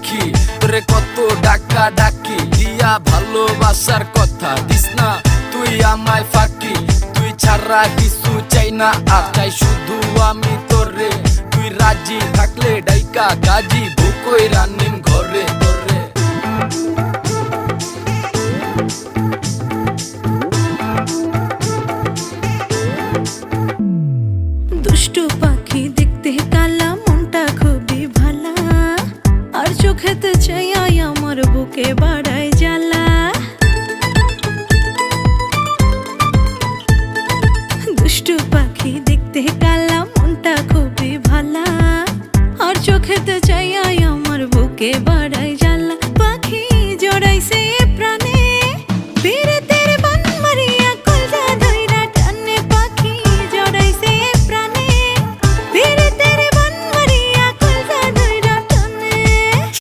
পাখি তোরে কত ডাকা ডাকি দিয়া ভালোবাসার কথা দিস না তুই আমায় ফাঁকি তুই ছাড়া কিছু চাই না আর চাই শুধু আমি তোরে তুই রাজি থাকলে ডাইকা গাজি বুকই রানিম ঘরে ঘরে দুষ্টু পাখি দেখতে কালা মনটা খুবই ভালা আর চোখেতে চাইয়া আমার বুকে বাড়ায় জ্বালা দুষ্টু পাখি দেখতে কালা মনটা খুবই ভালা আর চোখেতে চাইয়া আমার বুকে